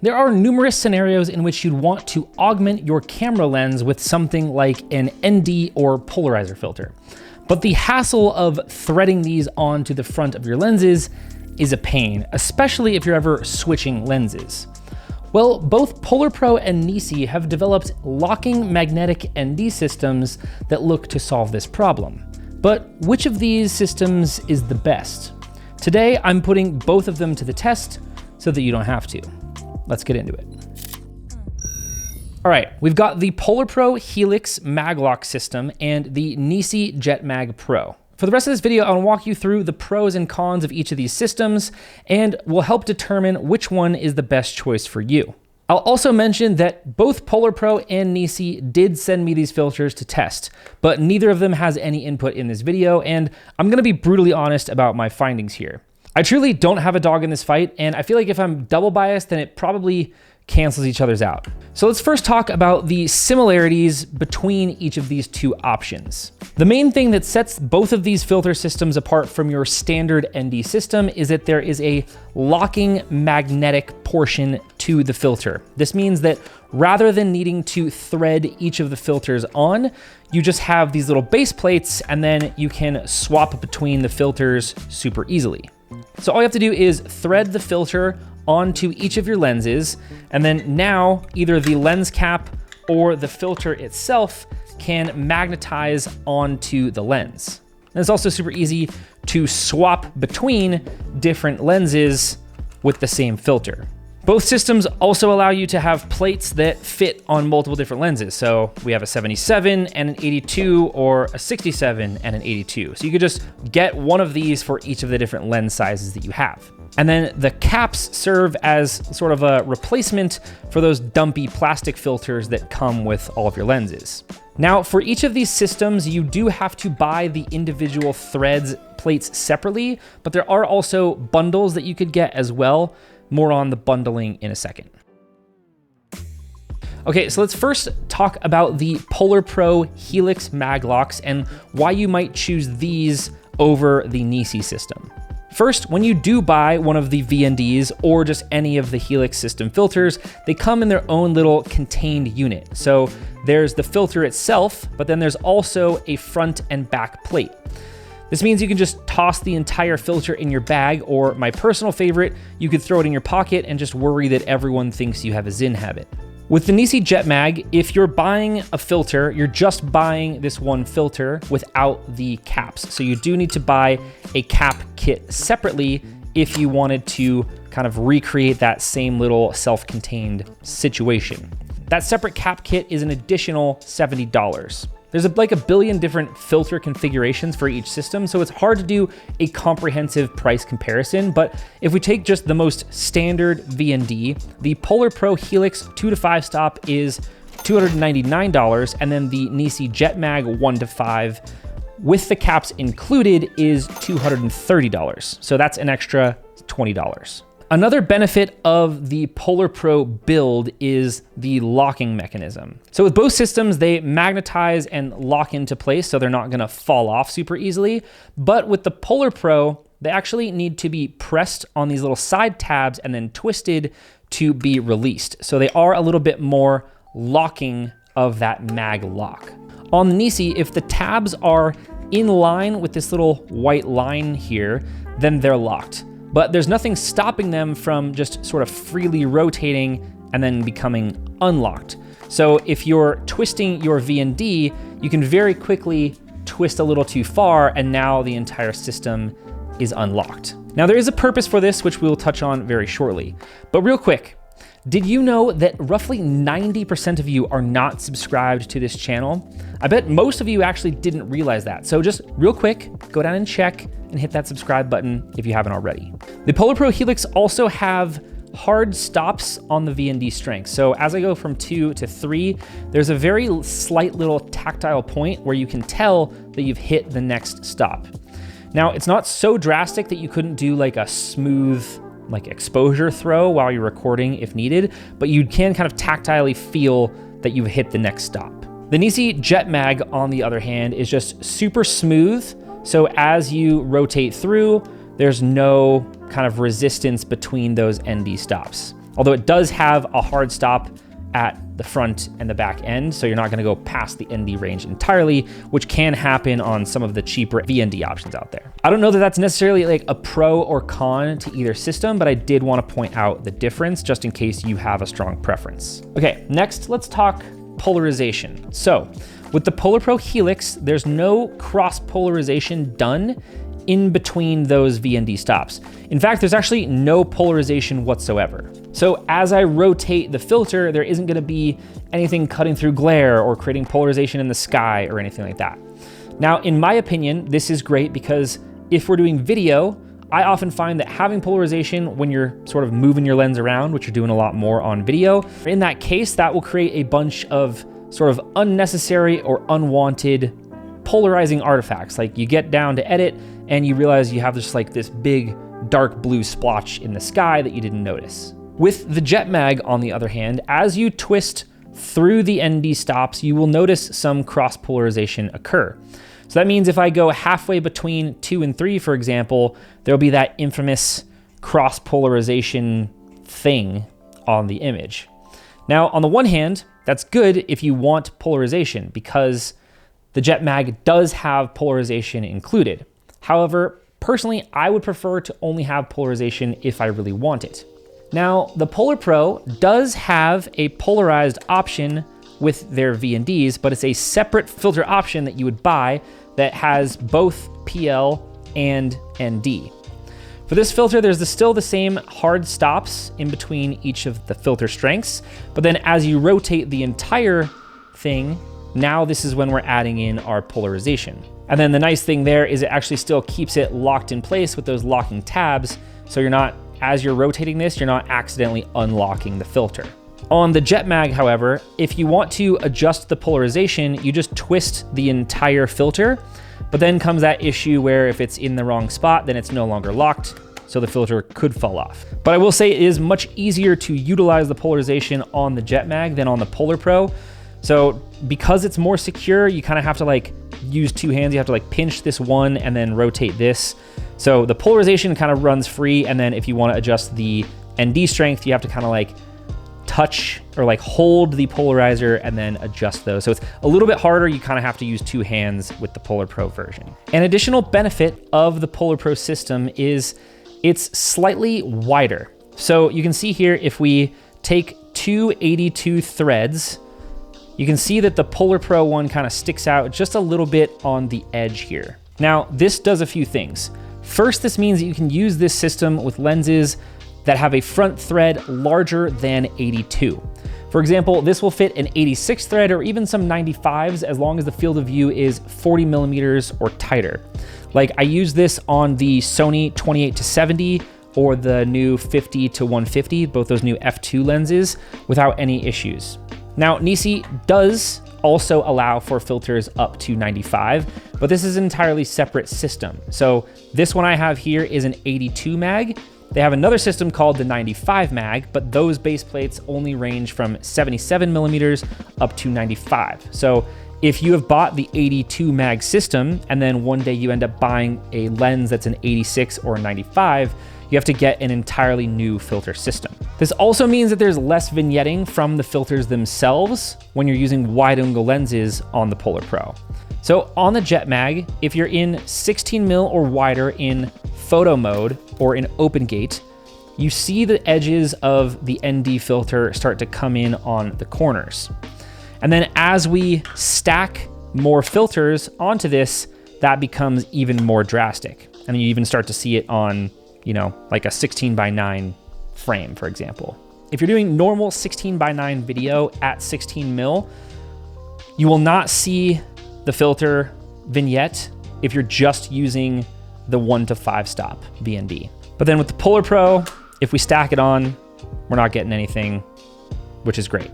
There are numerous scenarios in which you'd want to augment your camera lens with something like an ND or polarizer filter. But the hassle of threading these onto the front of your lenses is a pain, especially if you're ever switching lenses. Well, both PolarPro and NiSi have developed locking magnetic ND systems that look to solve this problem. But which of these systems is the best? Today, I'm putting both of them to the test so that you don't have to. Let's get into it. All right, we've got the PolarPro Helix MagLock system and the NiSi JetMag Pro. For the rest of this video, I'll walk you through the pros and cons of each of these systems, and will help determine which one is the best choice for you. I'll also mention that both PolarPro and NiSi did send me these filters to test, but neither of them has any input in this video, and I'm gonna be brutally honest about my findings here. I truly don't have a dog in this fight, and I feel like if I'm double biased, then it probably cancels each other's out. So let's first talk about the similarities between each of these two options. The main thing that sets both of these filter systems apart from your standard ND system is that there is a locking magnetic portion to the filter. This means that rather than needing to thread each of the filters on, you just have these little base plates and then you can swap between the filters super easily. So all you have to do is thread the filter onto each of your lenses, and then now either the lens cap or the filter itself can magnetize onto the lens. And it's also super easy to swap between different lenses with the same filter. Both systems also allow you to have plates that fit on multiple different lenses. So we have a 77 and an 82, or a 67 and an 82. So you could just get one of these for each of the different lens sizes that you have. And then the caps serve as sort of a replacement for those dumpy plastic filters that come with all of your lenses. Now, for each of these systems, you do have to buy the individual threads plates separately, but there are also bundles that you could get as well. More on the bundling in a second. Okay, so let's first talk about the PolarPro Helix MagLocks and why you might choose these over the NiSi system. First, when you do buy one of the VNDs or just any of the Helix system filters, they come in their own little contained unit. So there's the filter itself, but then there's also a front and back plate. This means you can just toss the entire filter in your bag, or my personal favorite, you could throw it in your pocket and just worry that everyone thinks you have a Zin habit. With the NiSi JetMag, if you're buying a filter, you're just buying this one filter without the caps. So you do need to buy a cap kit separately if you wanted to kind of recreate that same little self-contained situation. That separate cap kit is an additional $70. There's like a billion different filter configurations for each system, so it's hard to do a comprehensive price comparison, but if we take just the most standard VND, the PolarPro Helix 2 to 5 stop is $299, and then the NiSi JetMag 1 to 5 with the caps included is $230. So that's an extra $20. Another benefit of the PolarPro build is the locking mechanism. So with both systems, they magnetize and lock into place, so they're not gonna fall off super easily. But with the PolarPro, they actually need to be pressed on these little side tabs and then twisted to be released. So they are a little bit more locking of that mag lock. On the NiSi, if the tabs are in line with this little white line here, then they're locked. But there's nothing stopping them from just sort of freely rotating and then becoming unlocked. So if you're twisting your VND, you can very quickly twist a little too far, and now the entire system is unlocked. Now there is a purpose for this, which we'll touch on very shortly. But real quick, did you know that roughly 90% of you are not subscribed to this channel? I bet most of you actually didn't realize that. So just real quick, go down and check and hit that subscribe button if you haven't already. The PolarPro Helix also have hard stops on the VND strength. So as I go from 2 to 3, there's a very slight little tactile point where you can tell that you've hit the next stop. Now, it's not so drastic that you couldn't do like a smooth like exposure throw while you're recording if needed, but you can kind of tactilely feel that you've hit the next stop. The NiSi JetMag, on the other hand, is just super smooth. So as you rotate through, there's no kind of resistance between those ND stops. although it does have a hard stop at the front and the back end, so you're not gonna go past the ND range entirely, which can happen on some of the cheaper VND options out there. I don't know that that's necessarily like a pro or con to either system, but I did wanna point out the difference just in case you have a strong preference. Okay, next let's talk polarization. So with the PolarPro Helix, there's no cross polarization done in between those VND stops. In fact, there's actually no polarization whatsoever. So as I rotate the filter, there isn't gonna be anything cutting through glare or creating polarization in the sky or anything like that. Now, in my opinion, this is great because if we're doing video, I often find that having polarization when you're sort of moving your lens around, which you're doing a lot more on video, in that case, that will create a bunch of sort of unnecessary or unwanted polarizing artifacts. Like you get down to edit and you realize you have just like this big dark blue splotch in the sky that you didn't notice. With the JetMag, on the other hand, as you twist through the ND stops, you will notice some cross polarization occur. So that means if I go halfway between 2 and 3, for example, there'll be that infamous cross polarization thing on the image. Now, on the one hand, that's good if you want polarization because the JetMag does have polarization included. However, personally, I would prefer to only have polarization if I really want it. Now, the PolarPro does have a polarized option with their VNDs, but it's a separate filter option that you would buy that has both PL and ND. For this filter, there's still the same hard stops in between each of the filter strengths, but then as you rotate the entire thing, now this is when we're adding in our polarization. And then the nice thing there is it actually still keeps it locked in place with those locking tabs, so you're not, as you're rotating this, you're not accidentally unlocking the filter. On the JetMag, however, if you want to adjust the polarization, you just twist the entire filter, but then comes that issue where if it's in the wrong spot, then it's no longer locked, so the filter could fall off. But I will say it is much easier to utilize the polarization on the JetMag than on the PolarPro. So because it's more secure, you kind of have to like use 2 hands. You have to like pinch this one and then rotate this. So the polarization kind of runs free. And then if you want to adjust the ND strength, you have to kind of like touch or like hold the polarizer and then adjust those. So it's a little bit harder. You kind of have to use 2 hands with the PolarPro version. An additional benefit of the PolarPro system is it's slightly wider. So you can see here, if we take 2 82 threads, you can see that the PolarPro one kind of sticks out just a little bit on the edge here. Now, this does a few things. First, this means that you can use this system with lenses that have a front thread larger than 82. For example, this will fit an 86 thread or even some 95s as long as the field of view is 40 millimeters or tighter. Like I use this on the Sony 28-70 or the new 50-150, both those new f2 lenses, without any issues. Now, NiSi does also allow for filters up to 95, but this is an entirely separate system. So this one I have here is an 82 mag. They have another system called the 95 mag, but those base plates only range from 77 millimeters up to 95. So if you have bought the 82 mag system and then one day you end up buying a lens that's an 86 or a 95, you have to get an entirely new filter system. This also means that there's less vignetting from the filters themselves when you're using wide-angle lenses on the PolarPro. So on the JetMag, if you're in 16mm or wider in photo mode or in open gate, you see the edges of the ND filter start to come in on the corners. And then as we stack more filters onto this, that becomes even more drastic. And you even start to see it on, you know, like a 16:9 frame, for example. If you're doing normal 16:9 video at 16mm, you will not see the filter vignette if you're just using the 1 to 5 stop VND. But then with the PolarPro, if we stack it on, we're not getting anything, which is great.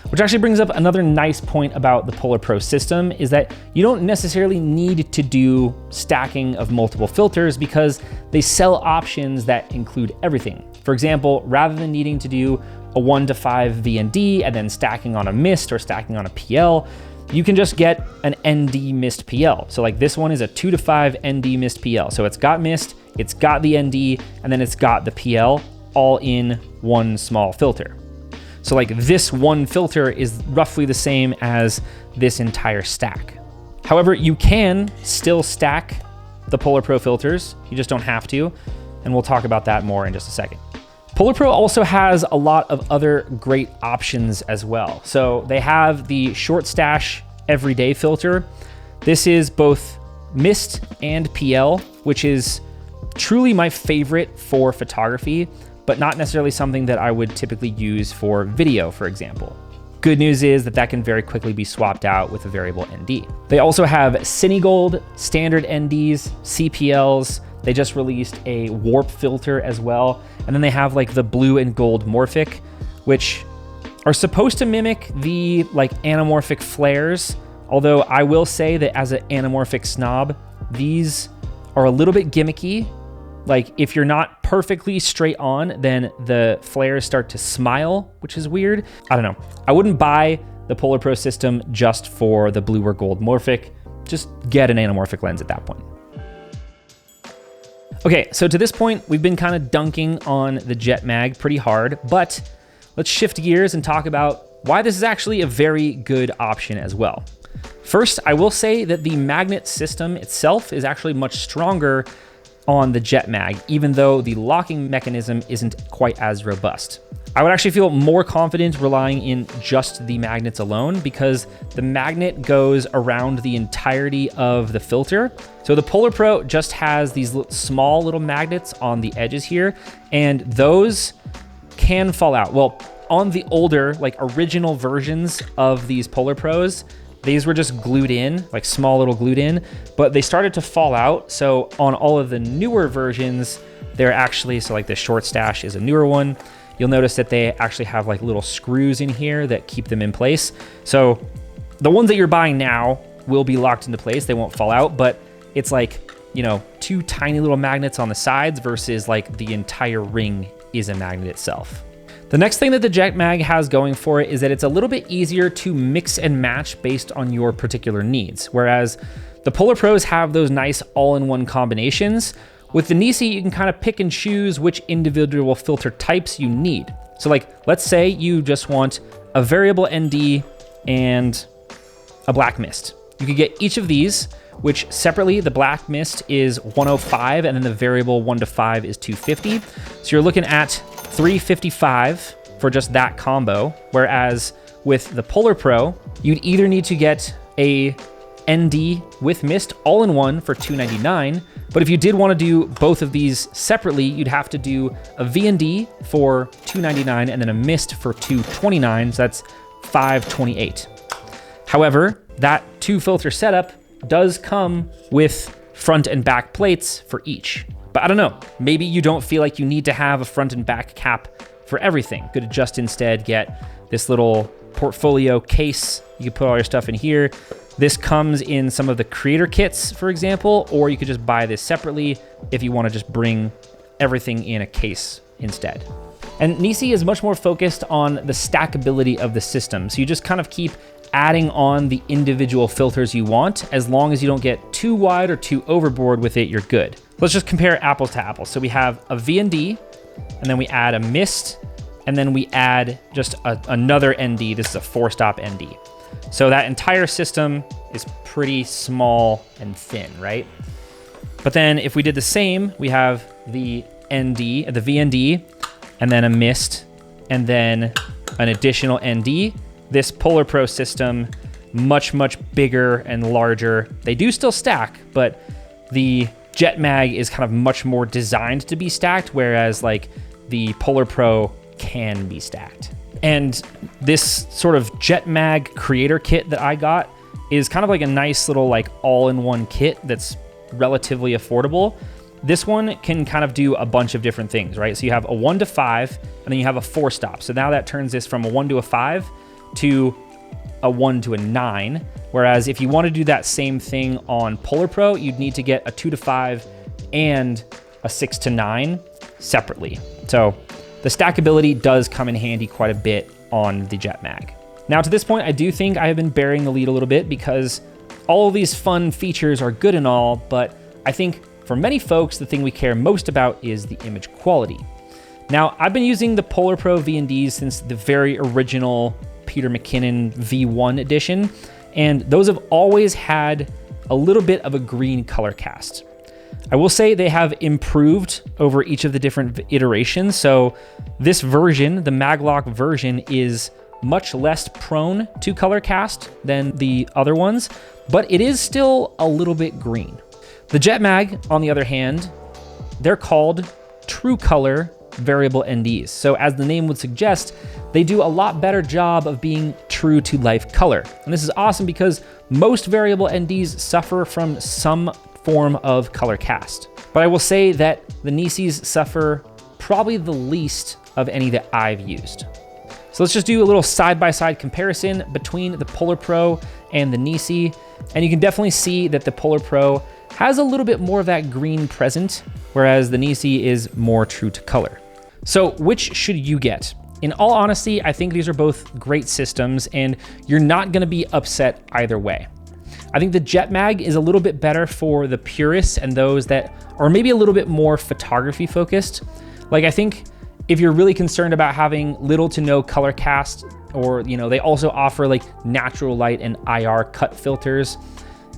Which actually brings up another nice point about the PolarPro system is that you don't necessarily need to do stacking of multiple filters because they sell options that include everything. For example, rather than needing to do a 1 to 5 VND and then stacking on a mist or stacking on a PL, you can just get an ND mist PL. So like this one is a 2 to 5 ND mist PL. So it's got mist, it's got the ND, and then it's got the PL all in one small filter. So like this one filter is roughly the same as this entire stack. However, you can still stack the PolarPro filters. You just don't have to. And we'll talk about that more in just a second. PolarPro also has a lot of other great options as well. So they have the short stash everyday filter. This is both mist and PL, which is truly my favorite for photography, but not necessarily something that I would typically use for video, for example. Good news is that that can very quickly be swapped out with a variable ND. They also have Cinegold, standard NDs, CPLs. They just released a warp filter as well. And then they have like the blue and gold morphic, which are supposed to mimic the like anamorphic flares. Although I will say that as an anamorphic snob, these are a little bit gimmicky. Like if you're not perfectly straight on, then the flares start to smile, which is weird. I don't know. I wouldn't buy the PolarPro system just for the blue or gold morphic. Just get an anamorphic lens at that point. Okay, so to this point, we've been kind of dunking on the JetMag pretty hard, but let's shift gears and talk about why this is actually a very good option as well. First, I will say that the magnet system itself is actually much stronger on the JetMag, even though the locking mechanism isn't quite as robust. I would actually feel more confident relying in just the magnets alone because the magnet goes around the entirety of the filter. So the PolarPro just has these small little magnets on the edges here, and those can fall out. Well, on the older, like original versions of these PolarPros, these were just glued in, like small little glued in, but they started to fall out. So on all of the newer versions, they're actually, so like the short stash is a newer one. You'll notice that they actually have like little screws in here that keep them in place. So the ones that you're buying now will be locked into place. They won't fall out, but it's like, you know, two tiny little magnets on the sides versus like the entire ring is a magnet itself. The next thing that the JetMag has going for it is that it's a little bit easier to mix and match based on your particular needs. Whereas the PolarPros have those nice all-in-one combinations. With the NiSi, you can kind of pick and choose which individual filter types you need. So like, let's say you just want a variable ND and a black mist. You could get each of these, which separately, the black mist is 105, and then the variable 1 to 5 is 250. So you're looking at 355 for just that combo. Whereas with the PolarPro, you'd either need to get a ND with mist all in one for 299. But if you did want to do both of these separately, you'd have to do a VND for 299 and then a mist for 229. So that's 528. However, that two filter setup does come with front and back plates for each. But I don't know, maybe you don't feel like you need to have a front and back cap for everything. Could just instead get this little portfolio case. You could put all your stuff in here. This comes in some of the creator kits, for example, or you could just buy this separately if you want to just bring everything in a case instead. And NiSi is much more focused on the stackability of the system. So you just kind of keep adding on the individual filters you want. As long as you don't get too wide or too overboard with it, you're good. Let's just compare apples to apples. So we have a VND, and then we add a mist, and then we add just another ND. This is a 4-stop ND. So that entire system is pretty small and thin, right? But then if we did the same, we have the ND, the VND, and then a mist, and then an additional ND. This PolarPro system, much, much bigger and larger. They do still stack, but the JetMag is kind of much more designed to be stacked, whereas like the PolarPro can be stacked. And this sort of JetMag creator kit that I got is kind of like a nice little like all-in-one kit that's relatively affordable. This one can kind of do a bunch of different things, right? So you have a 1 to 5, and then you have a 4-stop. So now that turns this from a 1 to a 5 to a 1 to a 9. Whereas if you want to do that same thing on PolarPro, you'd need to get a 2 to 5 and a 6 to 9 separately. So the stackability does come in handy quite a bit on the JetMag. Now to this point, I do think I have been bearing the lead a little bit because all of these fun features are good and all, but I think for many folks, the thing we care most about is the image quality. Now, I've been using the PolarPro V&Ds since the very original Peter McKinnon V1 edition, and those have always had a little bit of a green color cast. I will say they have improved over each of the different iterations. So this version, the MagLock version, is much less prone to color cast than the other ones, but it is still a little bit green. The JetMag, on the other hand, they're called True Color Variable NDs. So as the name would suggest, they do a lot better job of being true to life color. And this is awesome because most variable NDs suffer from some form of color cast. But I will say that the NiSis suffer probably the least of any that I've used. So let's just do a little side-by-side comparison between the PolarPro and the NiSi. And you can definitely see that the PolarPro has a little bit more of that green present, whereas the NiSi is more true to color. So which should you get? In all honesty, I think these are both great systems and you're not gonna be upset either way. I think the JetMag is a little bit better for the purists and those that are maybe a little bit more photography focused. Like, I think if you're really concerned about having little to no color cast, or, you know, they also offer like natural light and IR cut filters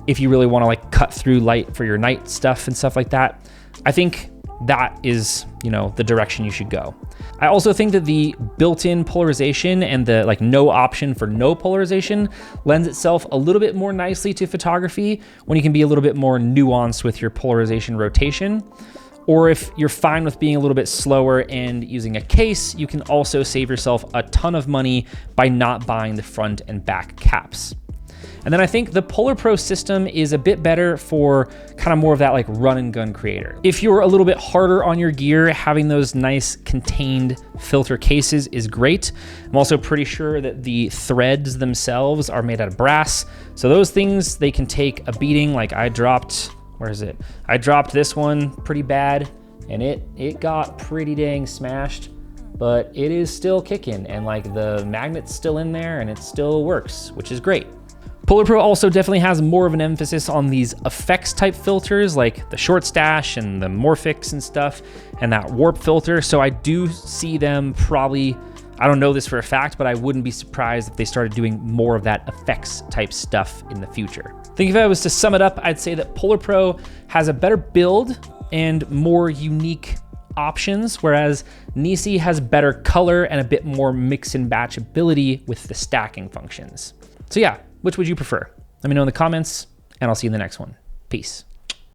if you really want to like cut through light for your night stuff and stuff like that. I think that is, you know, the direction you should go. I also think that the built-in polarization and the like no option for no polarization lends itself a little bit more nicely to photography when you can be a little bit more nuanced with your polarization rotation. Or if you're fine with being a little bit slower and using a case, you can also save yourself a ton of money by not buying the front and back caps. And then I think the PolarPro system is a bit better for kind of more of that like run and gun creator. If you're a little bit harder on your gear, having those nice contained filter cases is great. I'm also pretty sure that the threads themselves are made out of brass. So those things, they can take a beating. Like I dropped, where is it? I dropped this one pretty bad and it got pretty dang smashed, but it is still kicking and like the magnet's still in there and it still works, which is great. PolarPro also definitely has more of an emphasis on these effects type filters like the short stash and the Morphix and stuff and that warp filter. So I do see them probably, I don't know this for a fact, but I wouldn't be surprised if they started doing more of that effects type stuff in the future. I think if I was to sum it up, I'd say that PolarPro has a better build and more unique options, whereas NiSi has better color and a bit more mix and batch ability with the stacking functions. So yeah, which would you prefer? Let me know in the comments, and I'll see you in the next one. Peace.